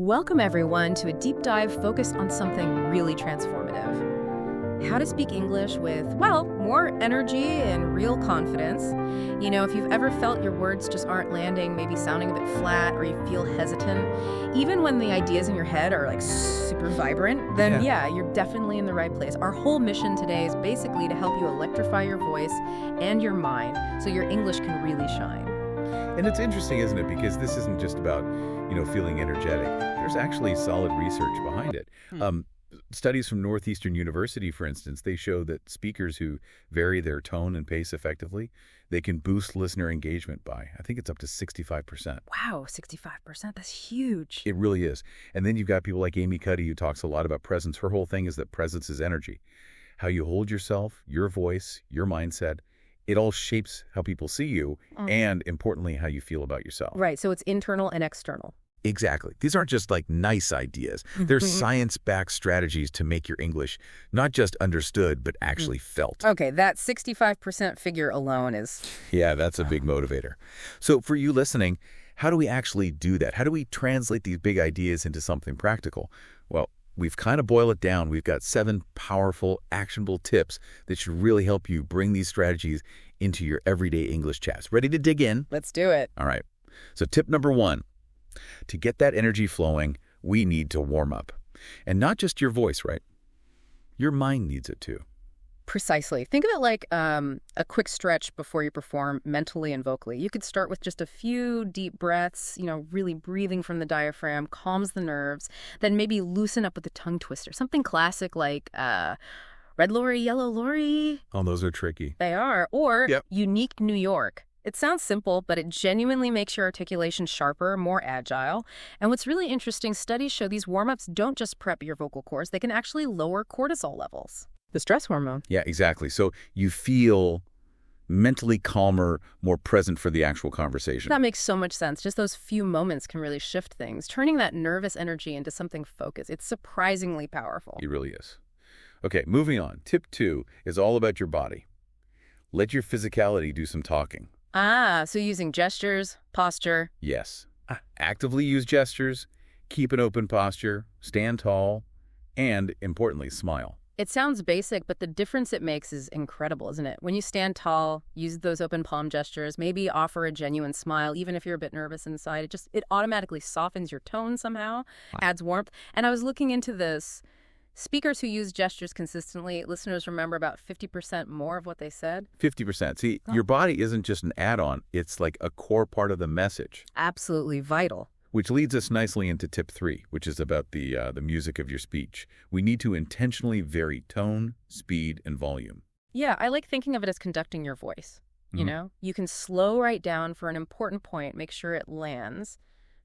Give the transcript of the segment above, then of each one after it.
Welcome, everyone, to a deep dive focused on something really transformative. How to speak English with, well, more energy and real confidence. You know, if you've ever felt your words just aren't landing, maybe sounding a bit flat, or you feel hesitant, even when the ideas in your head are like super vibrant, then yeah, you're definitely in the right place. Our whole mission today is basically to help you electrify your voice and your mind so your English can really shine. And it's interesting, isn't it? Because this isn't just about, feeling energetic. There's actually solid research behind it. Studies from Northeastern University, for instance, they show that speakers who vary their tone and pace effectively, they can boost listener engagement by, I think it's up to 65%. Wow, 65%, that's huge. It really is. And then you've got people like Amy Cuddy, who talks a lot about presence. Her whole thing is that presence is energy. How you hold yourself, your voice, your mindset, it all shapes how people see you and, importantly, how you feel about yourself. Right, so it's internal and external. Exactly. These aren't just like nice ideas. They're science-backed strategies to make your English not just understood, but actually felt. Okay, that 65% figure alone is... Yeah, that's a big motivator. So for you listening, how do we actually do that? How do we translate these big ideas into something practical? Well, we've kind of boiled it down. We've got 7 powerful, actionable tips that should really help you bring these strategies into your everyday English chats. Ready to dig in? Let's do it. All right. So tip number 1. To get that energy flowing, we need to warm up. And not just your voice, right? Your mind needs it too. Precisely. Think of it like a quick stretch before you perform mentally and vocally. You could start with just a few deep breaths, really breathing from the diaphragm, calms the nerves, then maybe loosen up with a tongue twister. Something classic like red lorry, yellow lorry. Oh, those are tricky. They are. Or unique New York. It sounds simple, but it genuinely makes your articulation sharper, more agile. And what's really interesting, studies show these warm-ups don't just prep your vocal cords, they can actually lower cortisol levels, the stress hormone. Yeah, exactly. So you feel mentally calmer, more present for the actual conversation. That makes so much sense. Just those few moments can really shift things, turning that nervous energy into something focused. It's surprisingly powerful. It really is. Okay, moving on. Tip 2 is all about your body. Let your physicality do some talking. So using gestures, posture. Yes. Actively use gestures, keep an open posture, stand tall, and, importantly, smile. It sounds basic, but the difference it makes is incredible, isn't it? When you stand tall, use those open palm gestures, maybe offer a genuine smile, even if you're a bit nervous inside. It automatically softens your tone somehow, adds warmth. And I was looking into this. Speakers who use gestures consistently, listeners remember about 50% more of what they said. 50%. See, your body isn't just an add-on. It's like a core part of the message. Absolutely vital. Which leads us nicely into tip 3, which is about the music of your speech. We need to intentionally vary tone, speed, and volume. Yeah, I like thinking of it as conducting your voice. You can slow right down for an important point, make sure it lands.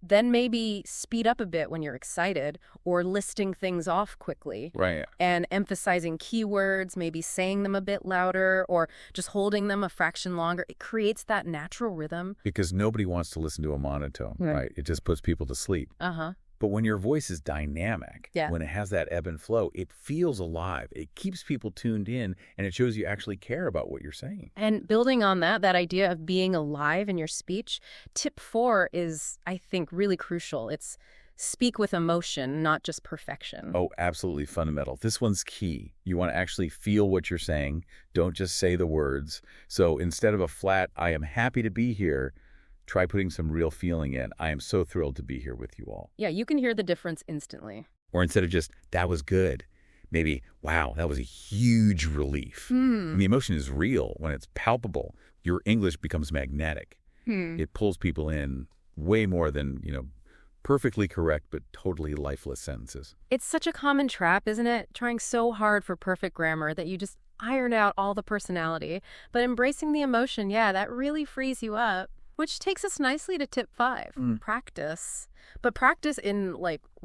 Then maybe speed up a bit when you're excited or listing things off quickly. Right. And emphasizing keywords, maybe saying them a bit louder or just holding them a fraction longer. It creates that natural rhythm. Because nobody wants to listen to a monotone, right? It just puts people to sleep. But when your voice is dynamic, when it has that ebb and flow, it feels alive. It keeps people tuned in, and it shows you actually care about what you're saying. And building on that idea of being alive in your speech, tip 4 is, I think, really crucial. It's speak with emotion, not just perfection. Oh, absolutely fundamental. This one's key. You want to actually feel what you're saying. Don't just say the words. So instead of a flat, I am happy to be here, try putting some real feeling in. I am so thrilled to be here with you all. Yeah, you can hear the difference instantly. Or instead of just, that was good, maybe, wow, that was a huge relief. And the emotion is real. When it's palpable, your English becomes magnetic. It pulls people in way more than, perfectly correct but totally lifeless sentences. It's such a common trap, isn't it? Trying so hard for perfect grammar that you just iron out all the personality. But embracing the emotion, that really frees you up. Which takes us nicely to tip 5, practice. But practice in,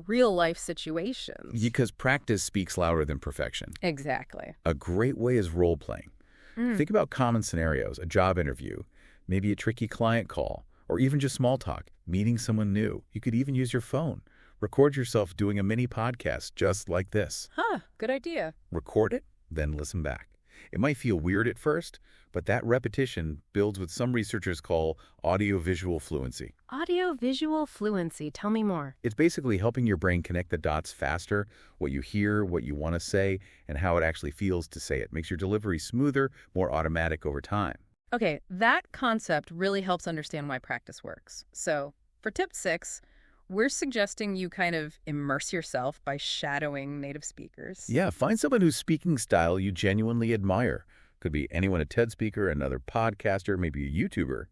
real-life situations. Because practice speaks louder than perfection. Exactly. A great way is role-playing. Think about common scenarios, a job interview, maybe a tricky client call, or even just small talk, meeting someone new. You could even use your phone. Record yourself doing a mini podcast just like this. Good idea. Record it, then listen back. It might feel weird at first, but that repetition builds what some researchers call audio-visual fluency. Audio-visual fluency. Tell me more. It's basically helping your brain connect the dots faster, what you hear, what you want to say, and how it actually feels to say it. Makes your delivery smoother, more automatic over time. Okay, that concept really helps understand why practice works. So, for tip 6, we're suggesting you kind of immerse yourself by shadowing native speakers. Yeah, find someone whose speaking style you genuinely admire. Could be anyone, a TED speaker, another podcaster, maybe a YouTuber.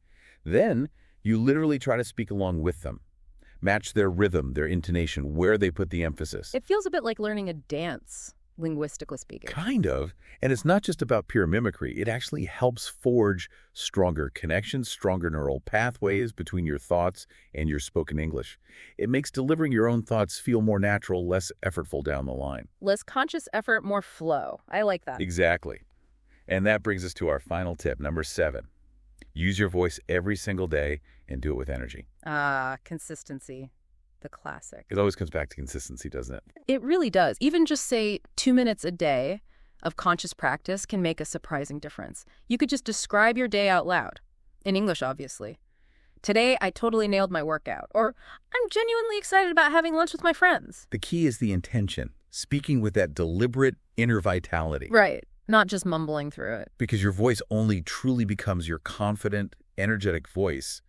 Then you literally try to speak along with them. Match their rhythm, their intonation, where they put the emphasis. It feels a bit like learning a dance, linguistically speaking. Kind of. And it's not just about pure mimicry. It actually helps forge stronger connections, stronger neural pathways between your thoughts and your spoken English. It makes delivering your own thoughts feel more natural, less effortful down the line. Less conscious effort, more flow. I like that. Exactly. And that brings us to our final tip, number 7. Use your voice every single day and do it with energy. Consistency. The classic. It always comes back to consistency, doesn't it? It really does. Even just, say, 2 minutes a day of conscious practice can make a surprising difference. You could just describe your day out loud. In English, obviously. Today, I totally nailed my workout. Or, I'm genuinely excited about having lunch with my friends. The key is the intention, speaking with that deliberate inner vitality. Right. Not just mumbling through it. Because your voice only truly becomes your confident, energetic voice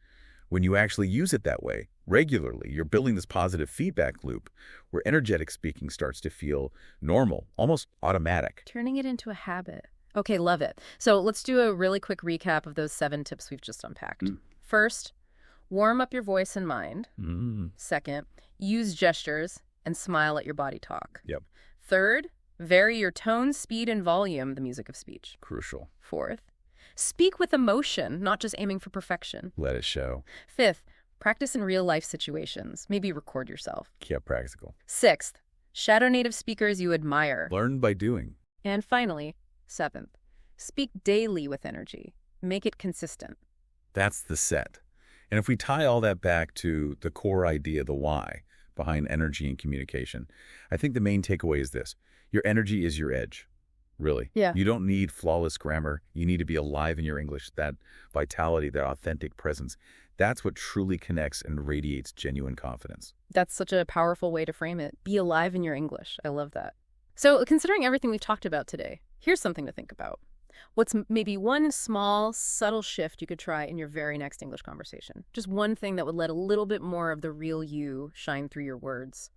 when you actually use it that way regularly. You're building this positive feedback loop where energetic speaking starts to feel normal, almost automatic. Turning it into a habit. Okay, love it. So let's do a really quick recap of those 7 tips we've just unpacked. First, warm up your voice and mind. Second, use gestures and smile at your body talk. Yep. Third, vary your tone, speed, and volume, the music of speech. Crucial. Fourth, speak with emotion, not just aiming for perfection. Let it show. Fifth, practice in real-life situations. Maybe record yourself. Keep practical. Sixth, shadow native speakers you admire. Learn by doing. And finally, 7th, speak daily with energy. Make it consistent. That's the set. And if we tie all that back to the core idea, the why, behind energy and communication, I think the main takeaway is this. Your energy is your edge. Really. Yeah. You don't need flawless grammar. You need to be alive in your English. That vitality, that authentic presence, that's what truly connects and radiates genuine confidence. That's such a powerful way to frame it. Be alive in your English. I love that. So considering everything we've talked about today, here's something to think about. What's maybe one small, subtle shift you could try in your very next English conversation? Just one thing that would let a little bit more of the real you shine through your words.